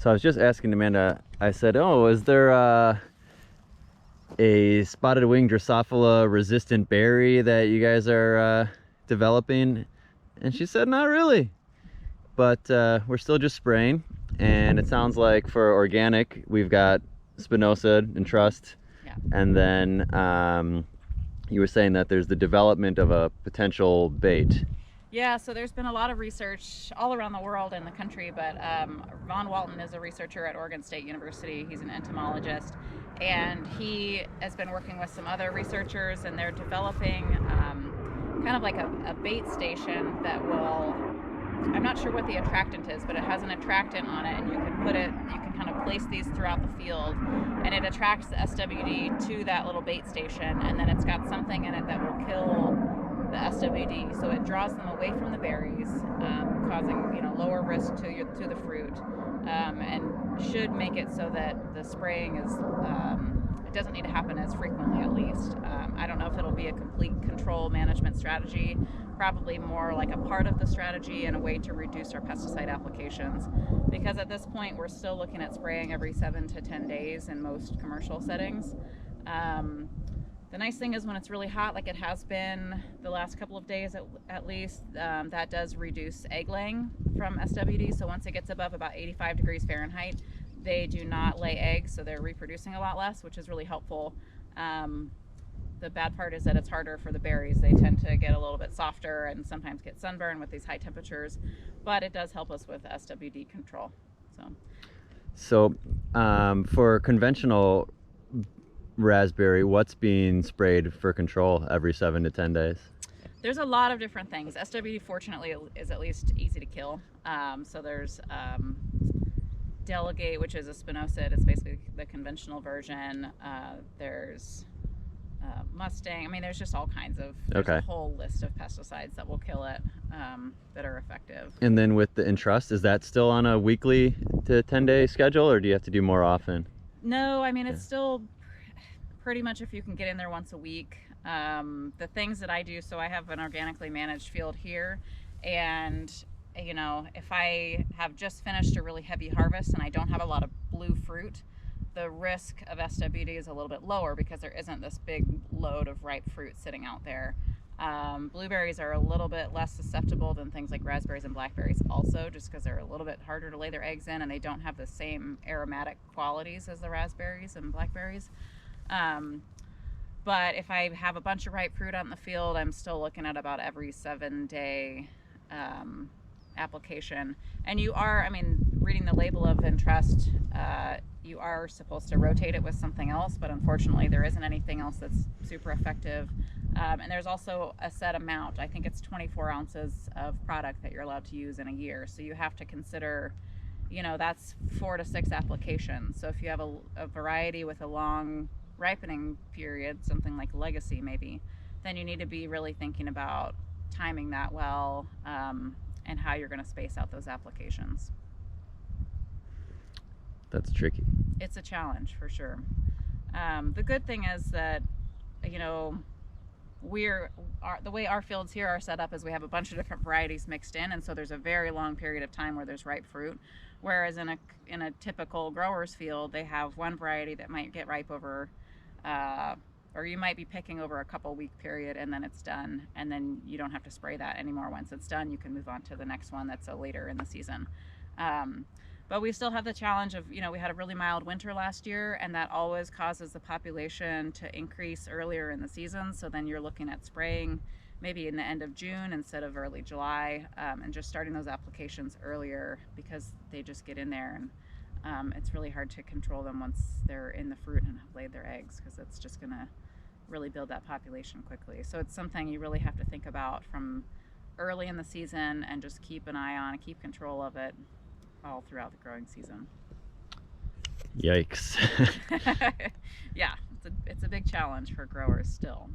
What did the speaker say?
So I was just asking Amanda, I said, oh, is there a spotted wing Drosophila resistant berry that you guys are developing? And she said, not really, but we're still just spraying. And it sounds like for organic, we've got spinosad and trust. Yeah. And then you were saying that there's the development of a potential bait. Yeah, so there's been a lot of research all around the world and the country, but Ron Walton is a researcher at Oregon State University. He's an entomologist, and he has been working with some other researchers, and they're developing kind of like a bait station that will, I'm not sure what the attractant is, but it has an attractant on it, and you can kind of place these throughout the field, and it attracts the SWD to that little bait station, and then it's got something in it that will kill the SWD, so it draws them away from the berries, causing lower risk to the fruit, and should make it so that the spraying is it doesn't need to happen as frequently, at least. I don't know if it'll be a complete control management strategy, probably more like a part of the strategy and a way to reduce our pesticide applications, because at this point we're still looking at spraying every 7 to 10 days in most commercial settings. The nice thing is when it's really hot, like it has been the last couple of days at least, that does reduce egg laying from SWD. So once it gets above about 85 degrees Fahrenheit, they do not lay eggs, so they're reproducing a lot less, which is really helpful. The bad part is that it's harder for the berries. They tend to get a little bit softer and sometimes get sunburn with these high temperatures, but it does help us with SWD control. So for conventional raspberry, what's being sprayed for control every 7 to 10 days? There's a lot of different things. SWD, fortunately, is at least easy to kill. So there's Delegate, which is a spinosad. It's basically the conventional version. There's Mustang. I mean, there's just all kinds of, there's a whole list of pesticides that will kill it, that are effective. And then with the Entrust, is that still on a weekly to 10-day schedule, or do you have to do more often? No, I mean, it's still pretty much if you can get in there once a week. The things that I do, so I have an organically managed field here, and if I have just finished a really heavy harvest and I don't have a lot of blue fruit, the risk of SWD is a little bit lower because there isn't this big load of ripe fruit sitting out there. Blueberries are a little bit less susceptible than things like raspberries and blackberries also, just because they're a little bit harder to lay their eggs in and they don't have the same aromatic qualities as the raspberries and blackberries. But if I have a bunch of ripe fruit out in the field, I'm still looking at about every 7-day application. And you are, I mean, reading the label of Entrust, you are supposed to rotate it with something else, but unfortunately there isn't anything else that's super effective. And there's also a set amount. I think it's 24 ounces of product that you're allowed to use in a year. So you have to consider, that's 4 to 6 applications. So if you have a variety with a long ripening period, something like Legacy maybe, then you need to be really thinking about timing that well, and how you're going to space out those applications. That's tricky. It's a challenge for sure. The good thing is that the way our fields here are set up is we have a bunch of different varieties mixed in, and so there's a very long period of time where there's ripe fruit, whereas in a typical grower's field they have one variety that might get ripe over or you might be picking over a couple week period and then it's done, and then you don't have to spray that anymore. Once it's done, you can move on to the next one that's later in the season. But we still have the challenge of, we had a really mild winter last year, and that always causes the population to increase earlier in the season. So then you're looking at spraying maybe in the end of June instead of early July, and just starting those applications earlier because they just get in there, and it's really hard to control them once they're in the fruit and have laid their eggs, because it's just going to really build that population quickly. So it's something you really have to think about from early in the season and just keep an eye on and keep control of it all throughout the growing season. Yikes. Yeah, it's a big challenge for growers still.